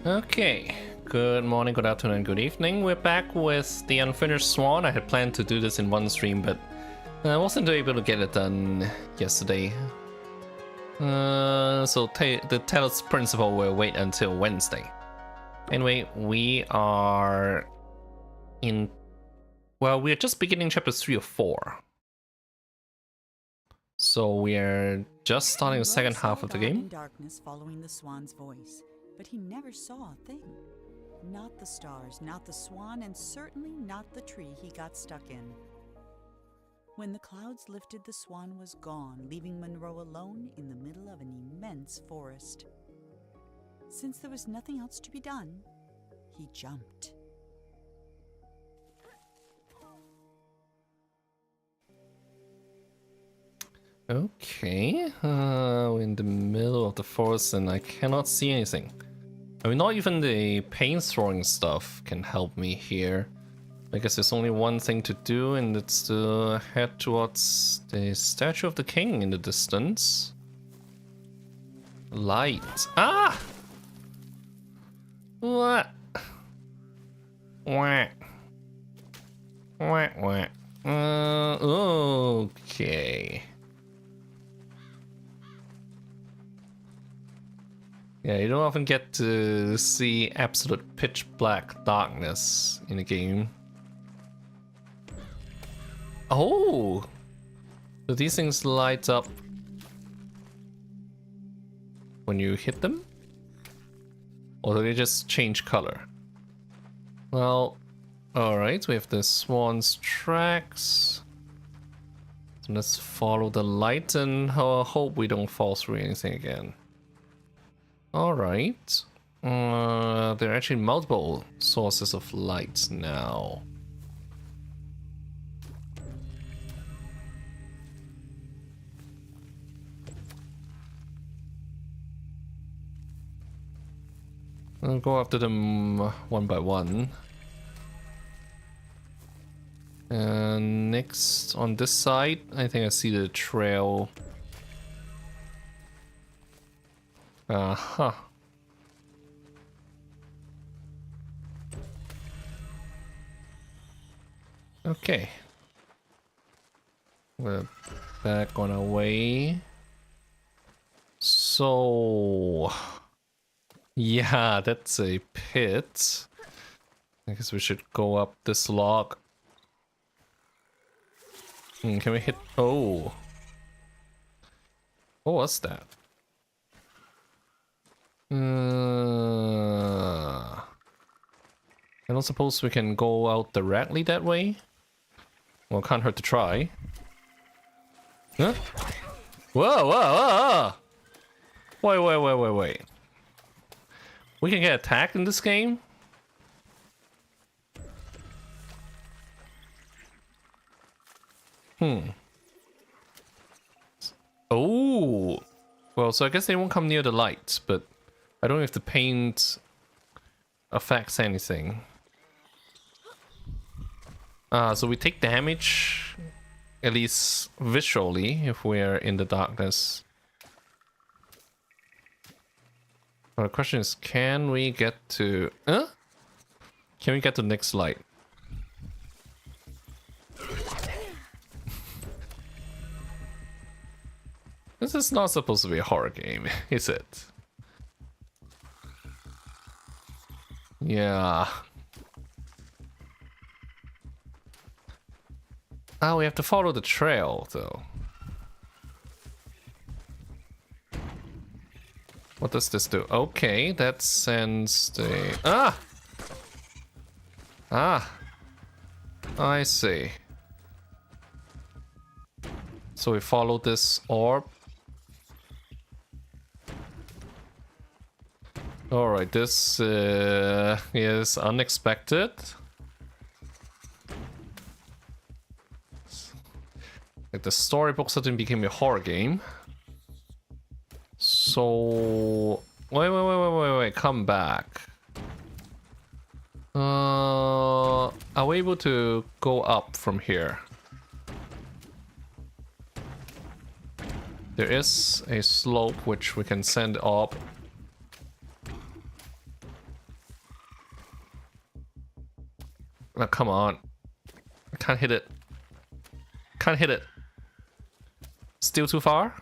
Okay, good morning, good afternoon, good evening. We're back with the unfinished Swan. I had planned to do this in one stream, but I wasn't able to get it done yesterday. So the Talos principle will wait until Wednesday. Anyway, we are in... Well, we're just beginning chapters 3 of 4. So we're just starting the second half of the game. In darkness, following the Swan's voice, but he never saw a thing. Not the stars, not the Swan, and certainly not the tree he got stuck in. When the clouds lifted, the Swan was gone, leaving Monroe alone in the middle of an immense forest. Since there was nothing else to be done, he jumped. Okay, we're in the middle of the forest and I cannot see anything. I mean, not even the paint throwing stuff can help me here. I guess there's only one thing to do, and it's to head towards the statue of the king in the distance. Light. Ah! What? Wah. Wah, wah. Okay. Yeah, you don't often get to see absolute pitch black darkness in a game. Oh! Do these things light up when you hit them? Or do they just change color? Well, alright, we have the Swan's tracks. So let's follow the light and hope we don't fall through anything again. Alright. There are actually multiple sources of light now. I'll go after them one by one. And next on this side, I think I see the trail. Uh-huh. Okay. We're back on our way. So... yeah, that's a pit. I guess we should go up this log. Can we hit... Oh. What was that? I don't suppose we can go out directly that way? Well, can't hurt to try. Huh? Whoa, whoa, whoa, whoa! Wait. We can get attacked in this game? Oh! Well, so I guess they won't come near the light, but I don't know if the paint affects anything. So we take damage, at least visually, if we're in the darkness. Well, the question is, can we get to... Can we get to the next light? This is not supposed to be a horror game, is it? Yeah. Ah, we have to follow the trail, though. What does this do? Okay, that sends the... Ah! Ah! I see. So we follow this orb. Alright, this is unexpected. Like the storybook suddenly became a horror game. So... Wait, come back. Are we able to go up from here? There is a slope which we can send up. Oh, come on. I can't hit it. Can't hit it. Still too far?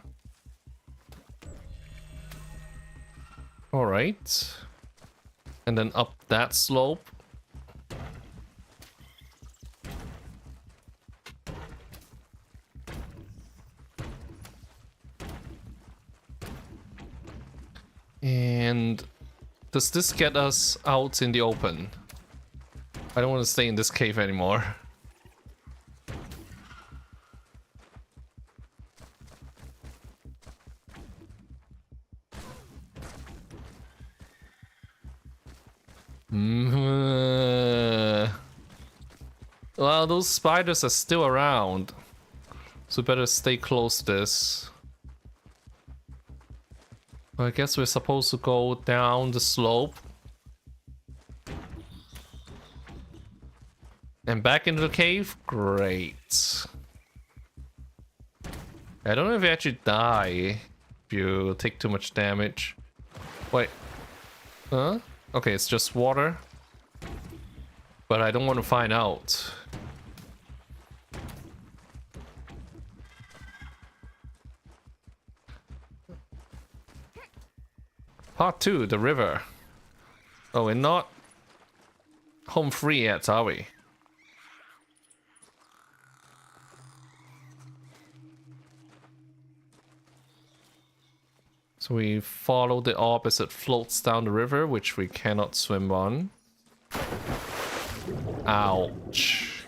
Alright. And then up that slope. And does this get us out in the open? I don't want to stay in this cave anymore. Well, those spiders are still around, so better stay close to this. I guess we're supposed to go down the slope and back into the cave. Great. I don't know if you actually die if you take too much damage. Wait. Huh? Okay, it's just water. But I don't want to find out. Part 2, the river. Oh, we're not home free yet, are we? So we follow the orb as it floats down the river, which we cannot swim on. Ouch.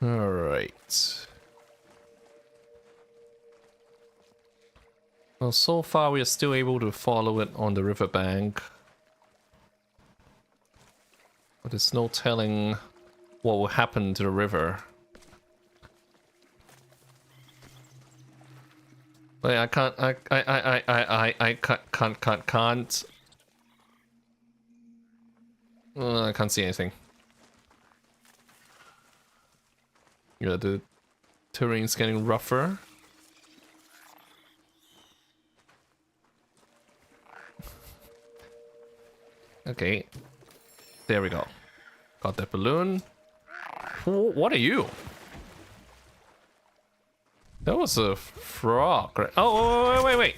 Alright. Well, so far we are still able to follow it on the riverbank. But there's no telling what will happen to the river. Wait, I can't, I can't. I can't see anything. Yeah, the terrain's getting rougher. Okay, there we go. Got that balloon. What are you? That was a frog, right? Oh, wait.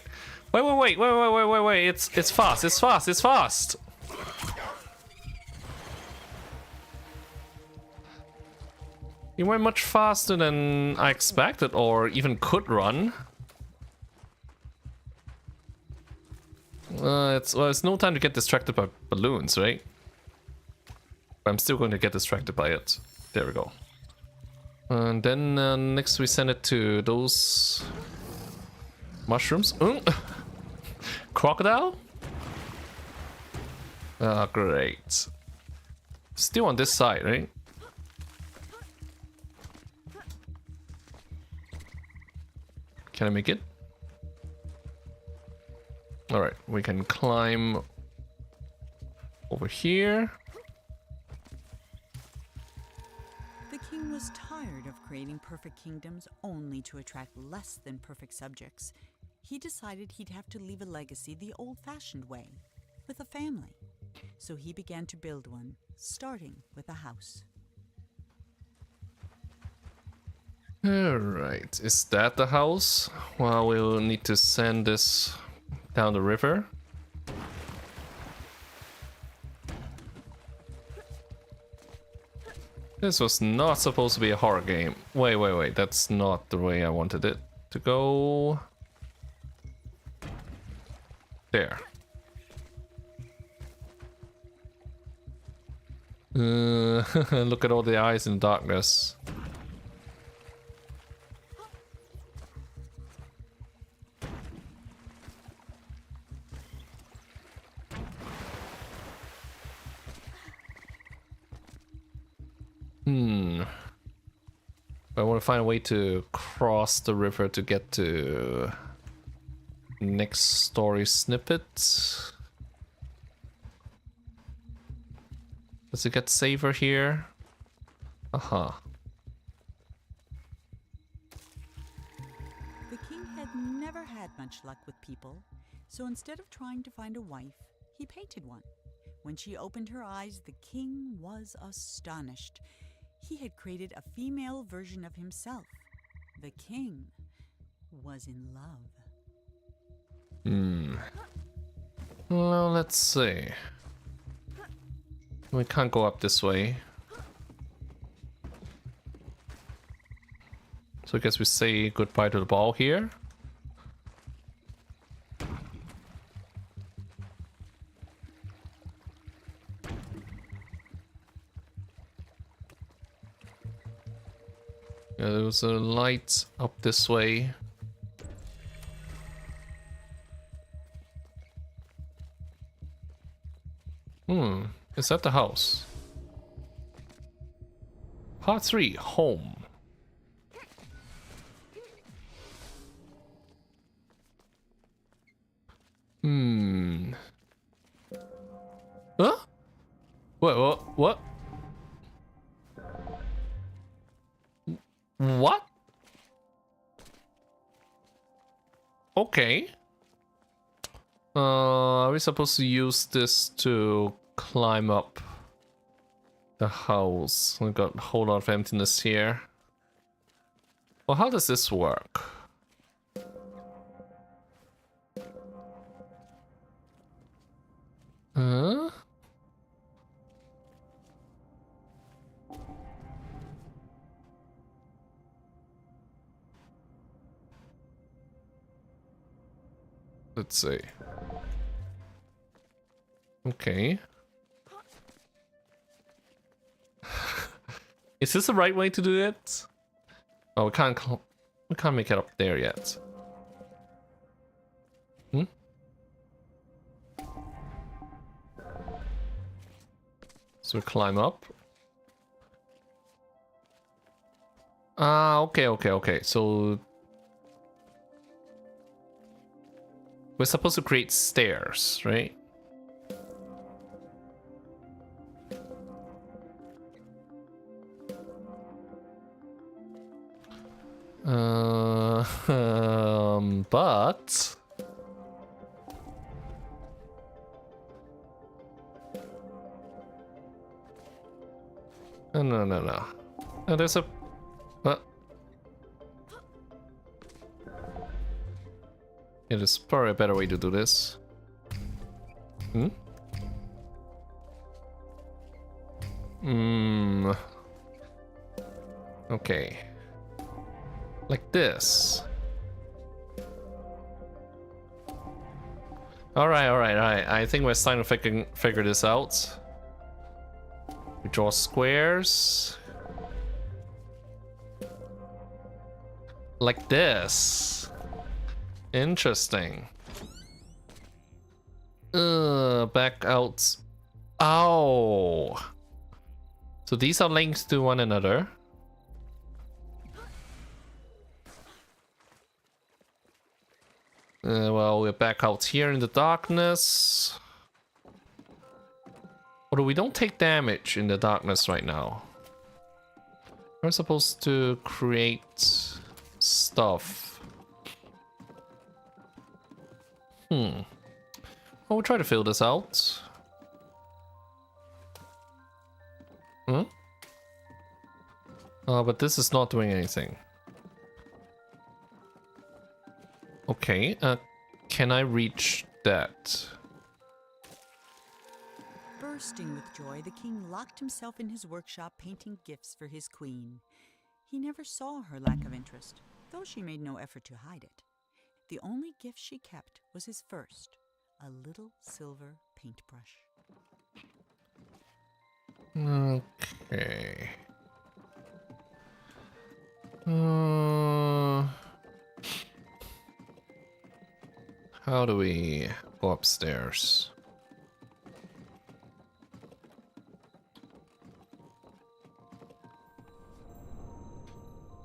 It's fast. You went much faster than I expected or even could run. It's no time to get distracted by balloons, right? But I'm still going to get distracted by it. There we go. And then next we send it to those mushrooms. Crocodile? Ah, great. Still on this side, right? Can I make it? Alright, we can climb over here. The king was tired of creating perfect kingdoms only to attract less than perfect subjects. He decided he'd have to leave a legacy the old-fashioned way, with a family. So he began to build one, starting with a house. Alright, is that the house? Well, we'll need to send this down the river. This was not supposed to be a horror game. Wait, that's not the way I wanted it to go. There. Look at all the eyes in the darkness. I want to find a way to cross the river to get to next story snippet. Does it get safer here? Aha. The king had never had much luck with people, So instead of trying to find a wife, he painted one. When she opened her eyes, the king was astonished. He had created a female version of himself. The king was in love. Well, let's see. We can't go up this way. So I guess we say goodbye to the ball here. Yeah, there was a light up this way. Is that the house? Part 3, home. Huh? What? What? Okay. Are we supposed to use this to climb up the house? We got a whole lot of emptiness here. Well, how does this work? Huh? Let's see. Okay. Is this the right way to do it? Oh, we can't make it up there yet. So we climb up. Ah, okay. So we're supposed to create stairs, right? But no. No, there's a what? It is probably a better way to do this. Okay. Like this. Alright. I think we're starting to figure this out. We draw squares. Like this. Interesting. Back out. Oh. So these are linked to one another. Well, we're back out here in the darkness. Although we don't take damage in the darkness right now. We're supposed to create stuff. Well, we'll try to fill this out. But this is not doing anything. Okay, can I reach that? Bursting with joy, the king locked himself in his workshop painting gifts for his queen. He never saw her lack of interest, though she made no effort to hide it. The only gift she kept was his first, a little silver paintbrush. Okay. How do we go upstairs?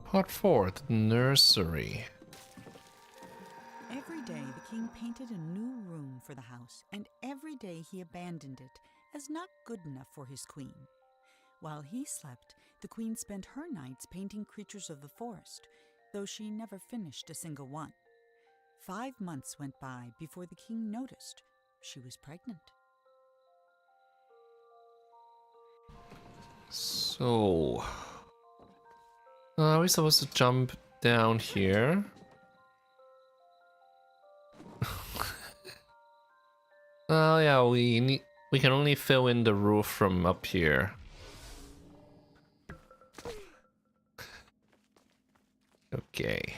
Part 4, the nursery. Every day the king painted a new room for the house, and every day he abandoned it as not good enough for his queen. While he slept, the queen spent her nights painting creatures of the forest, though she never finished a single one. 5 months went by before the king noticed she was pregnant. So, are we supposed to jump down here? Oh yeah, we can only fill in the roof from up here. Okay.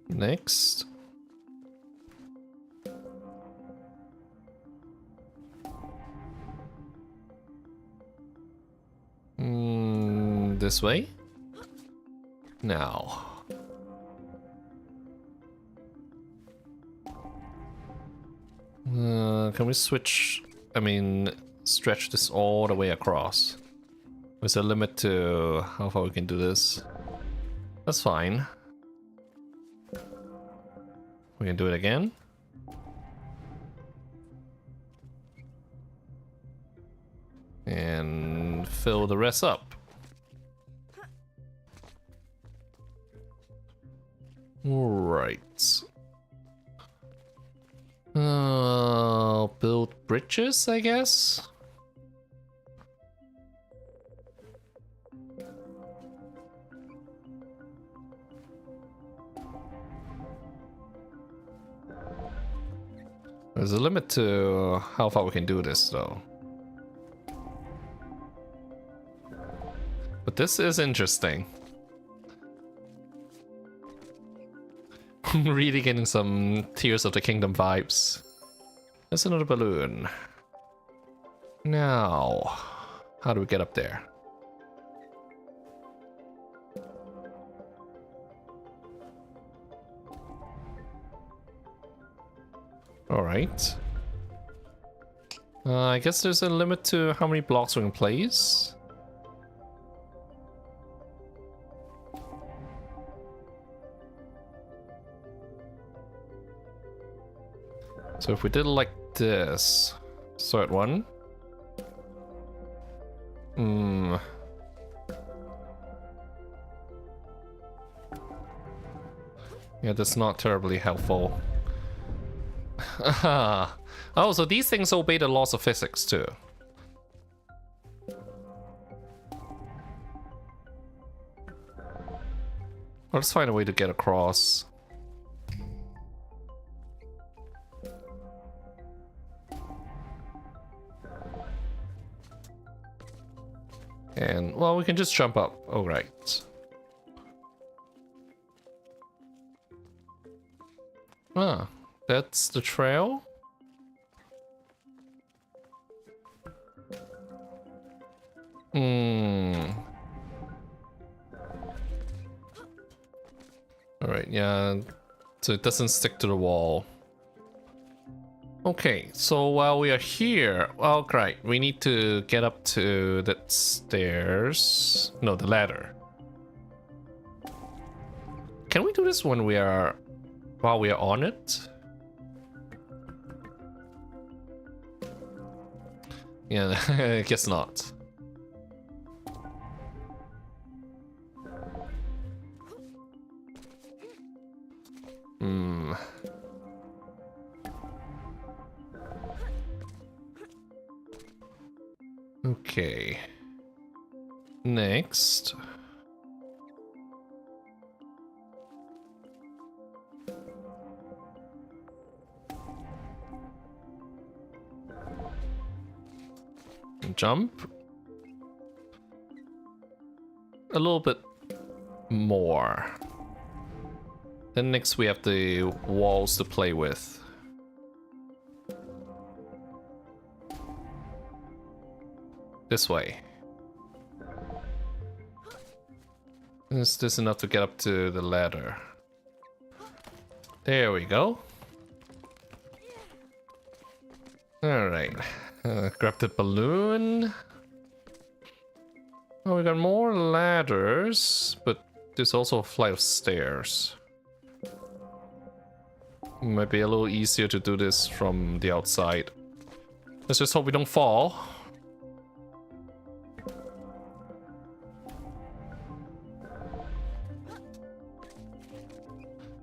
Next. This way? Now. Can we switch? I mean, stretch this all the way across. There's a limit to how far we can do this. That's fine. We can do it again. And fill the rest up. Right. Build bridges, I guess? There's a limit to how far we can do this, though. But this is interesting. Really getting some Tears of the Kingdom vibes. There's another balloon. Now, how do we get up there? Alright. I guess there's a limit to how many blocks we can place. So if we did it like this, start one. Yeah, that's not terribly helpful. Oh, so these things obey the laws of physics too. Let's find a way to get across. And, well, we can just jump up. Oh, right. Ah, that's the trail? Alright, yeah. So it doesn't stick to the wall. Okay, so while we are here, oh great, we need to get up to that stairs. No, the ladder. Can we do this when we are, while we are on it? Yeah, I guess not. Okay. Next. Jump. A little bit more. Then next we have the walls to play with. This way. Is this enough to get up to the ladder? There we go. Alright. Grab the balloon. Oh, we got more ladders, but there's also a flight of stairs. Might be a little easier to do this from the outside. Let's just hope we don't fall.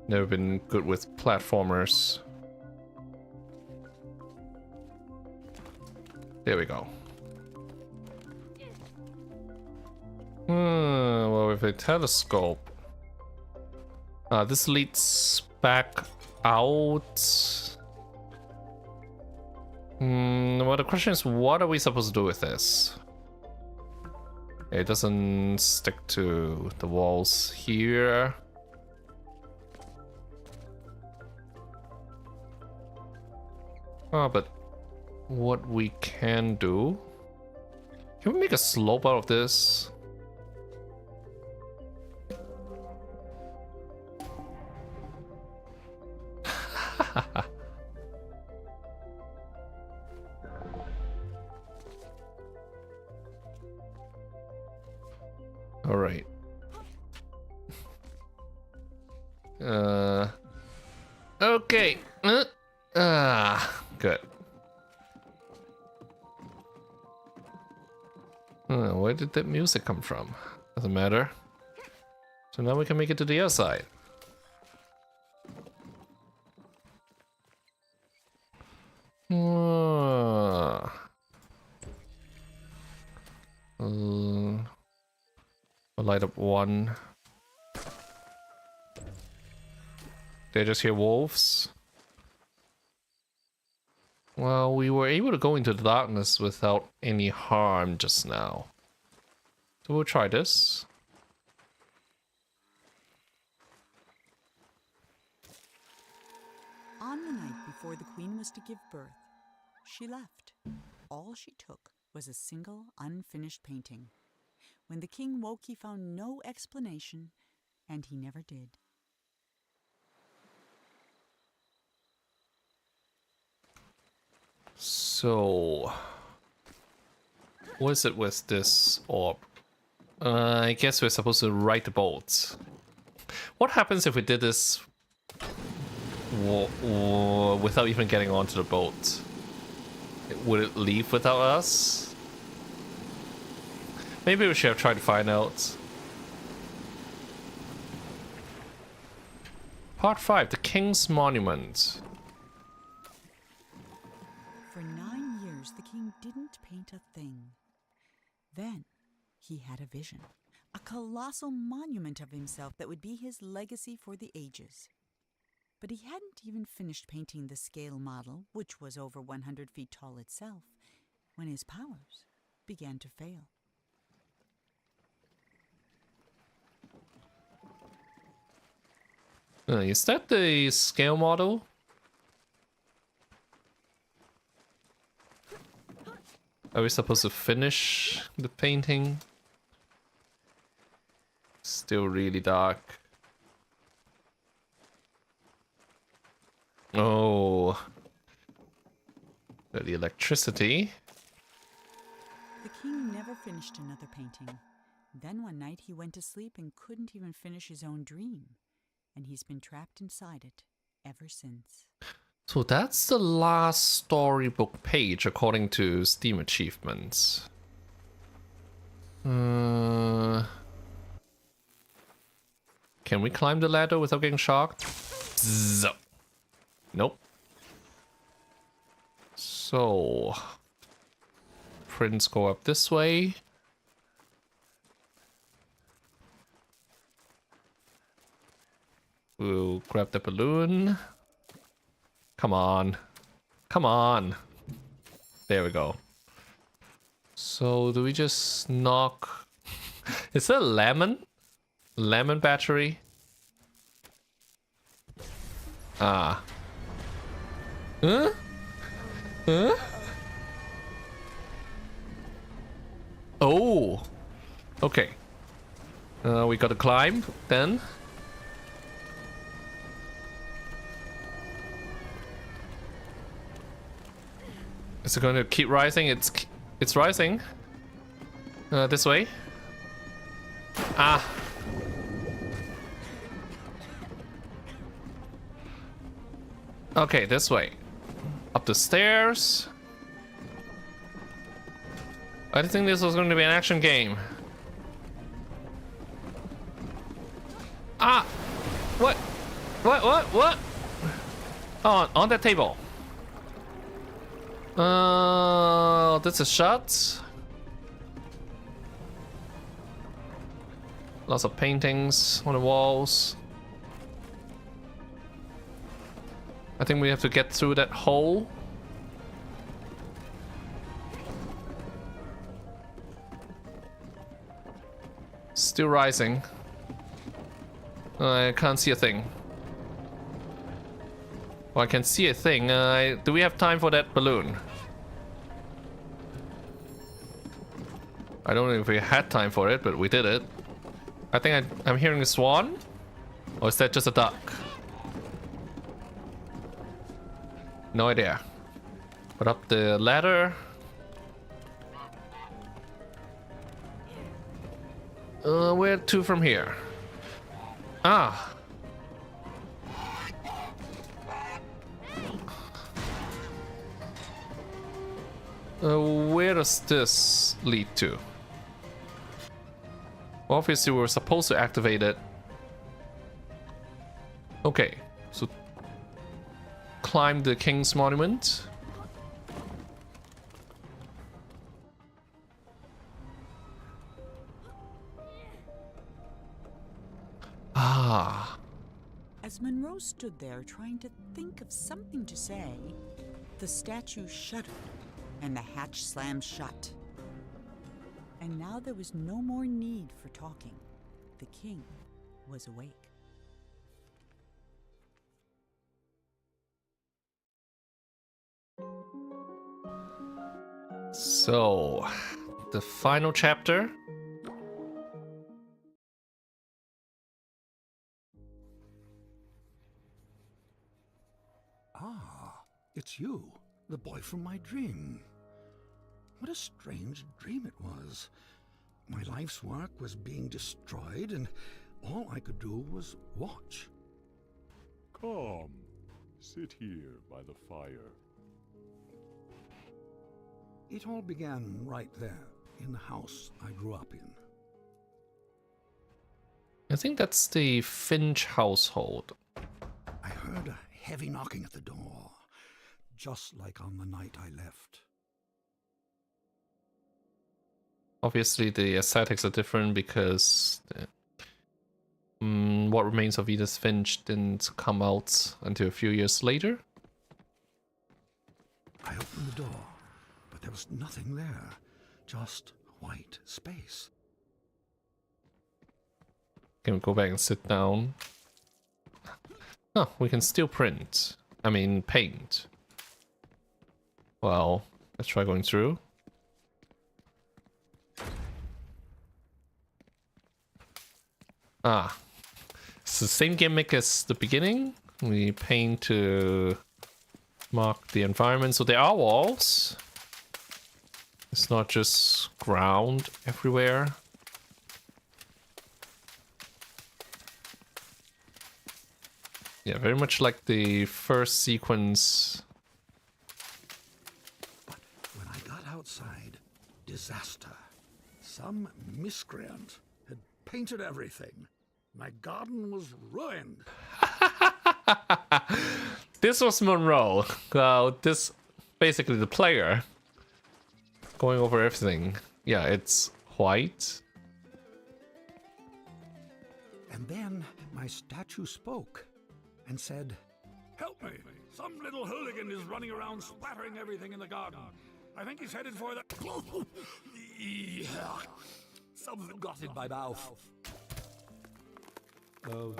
Never been good with platformers. There we go. Well, with a telescope. This leads back out. Well, the question is, what are we supposed to do with this? It doesn't stick to the walls here. Oh, but what we can do... Can we make a slope out of this? All right. Okay. Good. Where did that music come from? Doesn't matter. So now we can make it to the other side. I'll light up one. They just hear wolves. Well, we were able to go into the darkness without any harm just now. So we'll try this. On the night before the queen was to give birth, she left. All she took was a single unfinished painting. When the king woke, he found no explanation, and he never did. So, what is it with this orb? I guess we're supposed to ride the boats. What happens if we did this without even getting onto the boat? Would it leave without us? Maybe we should have tried to find out. Part 5, the King's Monument. For 9 years, the king didn't paint a thing. Then he had a vision, a colossal monument of himself that would be his legacy for the ages. But he hadn't even finished painting the scale model, which was over 100 feet tall itself, when his powers began to fail. Is that the scale model? Are we supposed to finish the painting? Still really dark. Oh. The electricity. The king never finished another painting. Then one night he went to sleep and couldn't even finish his own dream. And he's been trapped inside it ever since. So that's the last storybook page according to Steam achievements. Can we climb the ladder without getting shocked? Zzz. Nope. So prints go up this way. We'll grab the balloon. Come on. Come on. There we go. So do we just knock... Is that a lemon? Lemon battery? Ah. Huh? Huh? Oh. Okay. We gotta climb then. Is it going to keep rising? It's rising. This way. Ah. Okay, this way. Up the stairs. I didn't think this was going to be an action game. Ah! What? What? Oh, on that table. This is shut. Lots of paintings on the walls. I think we have to get through that hole. Still rising. I can't see a thing. Well, I can see a thing. Do we have time for that balloon? I don't know if we had time for it, but we did it. I think I'm hearing a swan? Or is that just a duck? No idea. Put up the ladder. Where to from here? Ah. Where does this lead to? Obviously, we were supposed to activate it. Okay, so climb the King's Monument. Ah. As Monroe stood there trying to think of something to say, the statue shuddered and the hatch slammed shut. And now there was no more need for talking. The king was awake. So, the final chapter. Ah, it's you, the boy from my dream. What a strange dream it was. My life's work was being destroyed, and all I could do was watch. Come, sit here by the fire. It all began right there, in the house I grew up in. I think that's the Finch household. I heard a heavy knocking at the door, just like on the night I left. Obviously, the aesthetics are different because What Remains of Edith Finch didn't come out until a few years later. I opened the door, but there was nothing there, just white space. Can we go back and sit down? Oh, we can still print. I mean, paint. Well, let's try going through. Ah, it's the same gimmick as the beginning. We paint to mark the environment, so there are walls. It's not just ground everywhere. Yeah, very much like the first sequence. But when I got outside, disaster. Some miscreant had painted everything. My garden was ruined. This was Monroe. This basically the player going over everything. Yeah, it's white. And then my statue spoke and said, "Help me! Some little hooligan is running around splattering everything in the garden. I think he's headed for the..." Something got in my mouth. Oh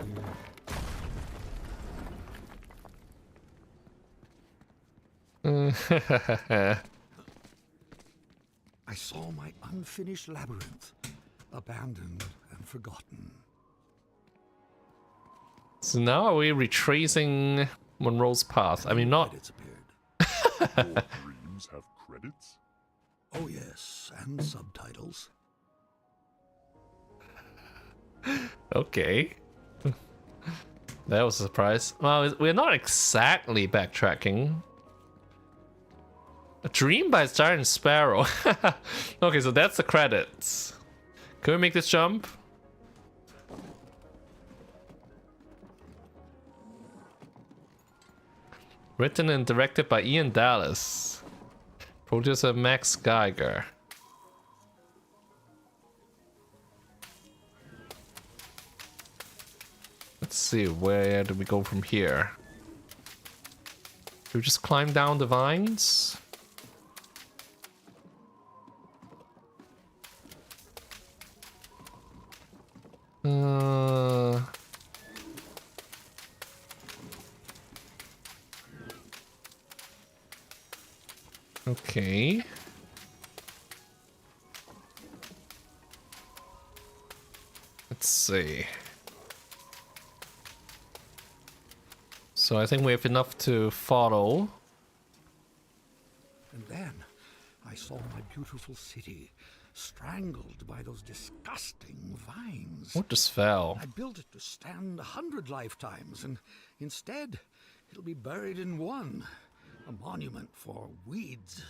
dear. I saw my unfinished labyrinth, abandoned and forgotten. So now are we retracing Monroe's path? I mean, not... Credits appeared. Your dreams have credits? Oh yes, and subtitles. Okay. That was a surprise. Well, we're not exactly backtracking. A Dream by Giant Sparrow. Okay, so that's the credits. Can we make this jump? Written and directed by Ian Dallas. Producer Max Geiger. Let's see, where do we go from here? Do we just climb down the vines? Okay. Let's see. So I think we have enough to follow. And then I saw my beautiful city strangled by those disgusting vines. What just fell? I built it to stand 100 lifetimes, and instead, it'll be buried in one. A monument for weeds.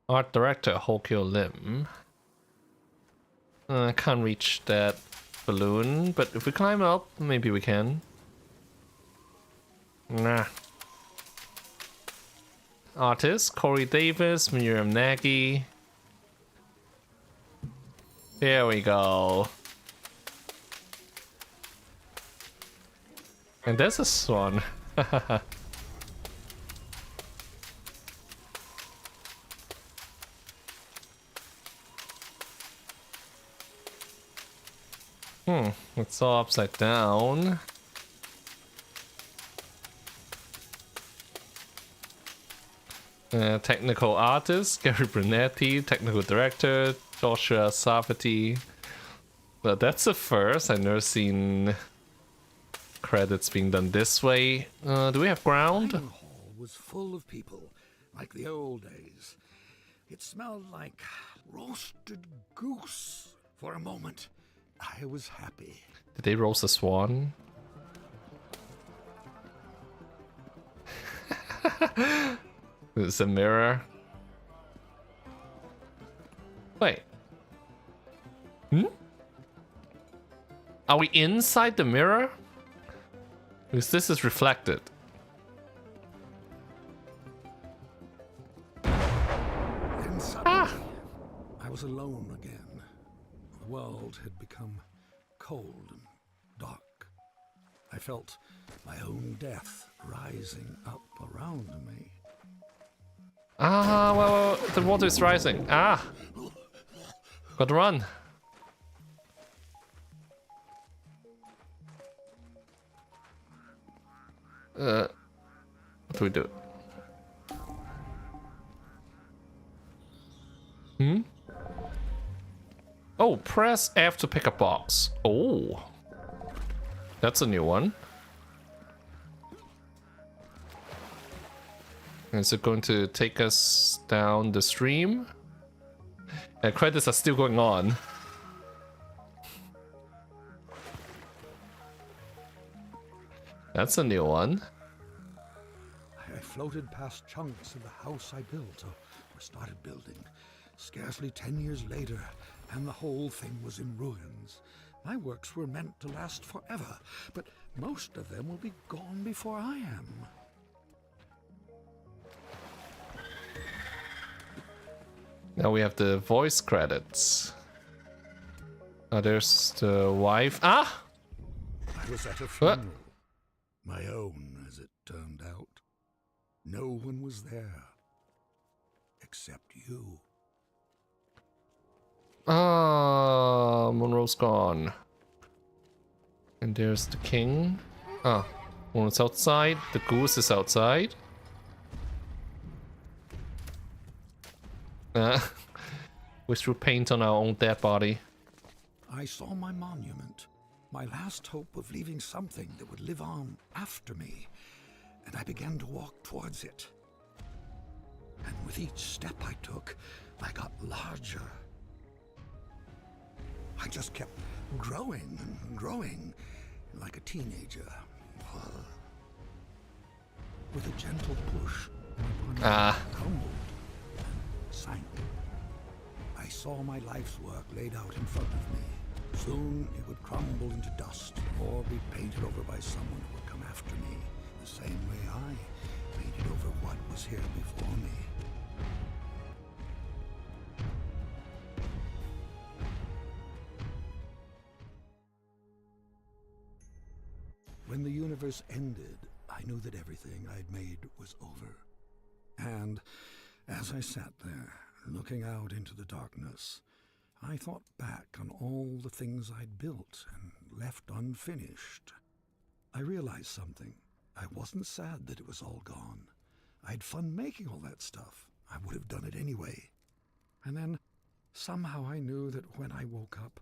Art director Hokyo Lim. I can't reach that balloon, but if we climb up, maybe we can. Nah. Artist Corey Davis, Miriam Nagy. Here we go. And there's a swan. It's all upside down. Technical artist Gary Brunetti, technical director Joshua Safety. Well, that's a first. I've never seen credits being done this way. Do we have ground? The dining hall was full of people, like the old days. It smelled like roasted goose. For a moment, I was happy. Did they roast a swan? There's a mirror. Wait. Are we inside the mirror? Because this is reflected. Then suddenly, I was alone again. The world had become cold and dark. I felt my own death rising up around me. Well, the water is rising. Gotta run. What do we do? Oh, press F to pick a box. Oh. That's a new one. Is it going to take us down the stream? Credits are still going on. That's a new one. I floated past chunks of the house I built, or started building. Scarcely 10 years later, and the whole thing was in ruins. My works were meant to last forever, but most of them will be gone before I am. Now we have the voice credits. There's the wife. I was at a funeral. My own, as it turned out. No one was there. Except you. Monroe's gone. And there's the king. One's outside. The goose is outside. We threw paint on our own dead body. I saw my monument, my last hope of leaving something that would live on after me, and I began to walk towards it. And with each step I took, I got larger. I just kept growing and growing, like a teenager, With a gentle push, my body Ah. crumbled and sank. I saw my life's work laid out in front of me. Soon it would crumble into dust or be painted over by someone who would come after me, the same way I painted over what was here before me. When the universe ended, I knew that everything I'd made was over. And as I sat there, looking out into the darkness, I thought back on all the things I'd built and left unfinished. I realized something. I wasn't sad that it was all gone. I had fun making all that stuff. I would have done it anyway. And then, somehow I knew that when I woke up,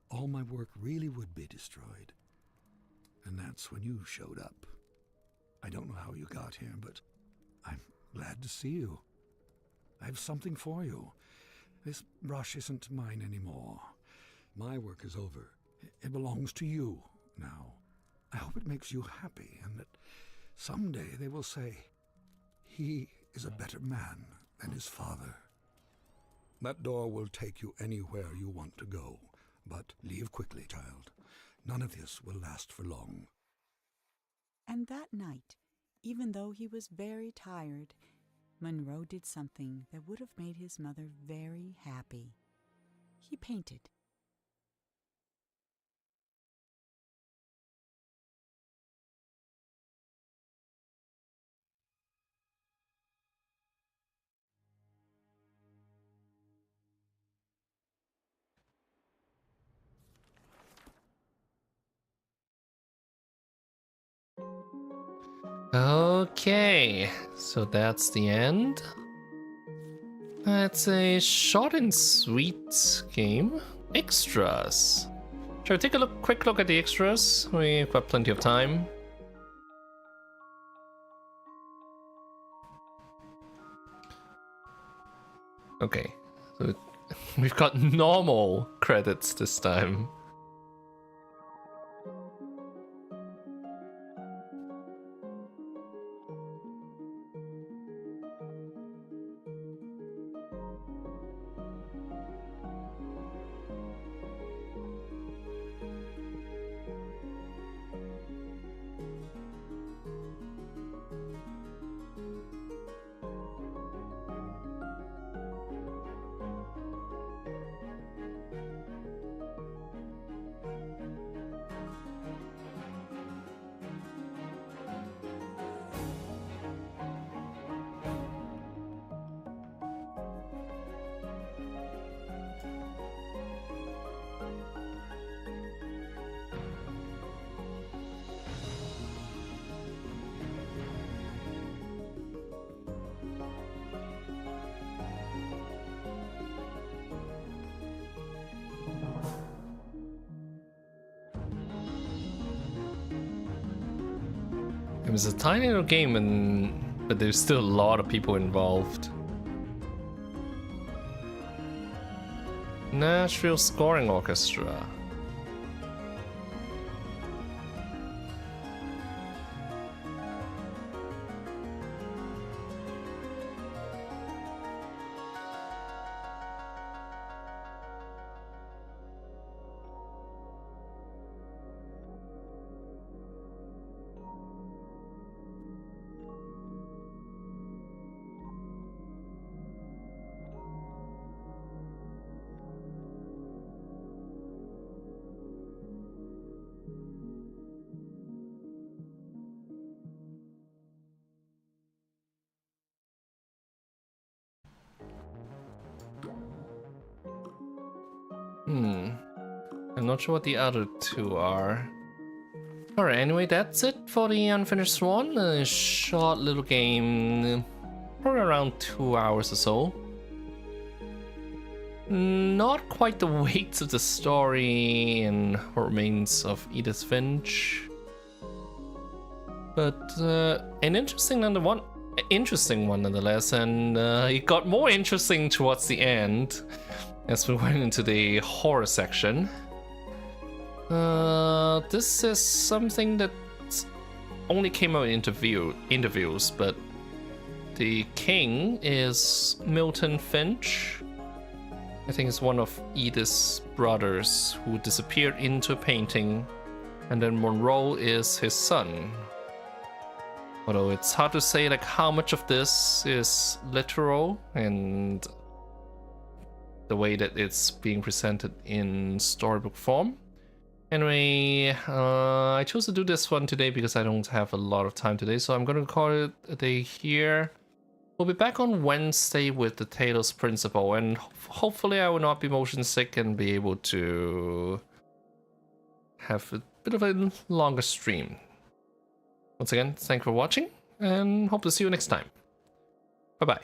all my work really would be destroyed. And that's when you showed up. I don't know how you got here, but I'm glad to see you. I have something for you. This brush isn't mine anymore. My work is over. It belongs to you now. I hope it makes you happy and that someday they will say, he is a better man than his father. That door will take you anywhere you want to go, but leave quickly, child. None of this will last for long. And that night, even though he was very tired, Monroe did something that would have made his mother very happy. He painted. Okay, so that's the end. It's a short and sweet game. Extras. Shall we take a quick look at the extras? We've got plenty of time. Okay, so we've got normal credits this time. It was a tiny little game, but there's still a lot of people involved. Nashville Scoring Orchestra. I'm not sure what the other two are. Alright, anyway, that's it for the Unfinished Swan. A short little game, probably around 2 hours or so. Not quite the weight of the story and What Remains of Edith Finch, but an interesting one nonetheless, and it got more interesting towards the end as we went into the horror section. This is something that only came out in interviews, but the king is Milton Finch. I think it's one of Edith's brothers who disappeared into a painting, and then Monroe is his son. Although it's hard to say like how much of this is literal and the way that it's being presented in storybook form. Anyway, I chose to do this one today because I don't have a lot of time today, so I'm gonna call it a day here. We'll be back on Wednesday with the Talos Principle, and hopefully I will not be motion sick and be able to have a bit of a longer stream. Once again, thank you for watching, and hope to see you next time. Bye-bye.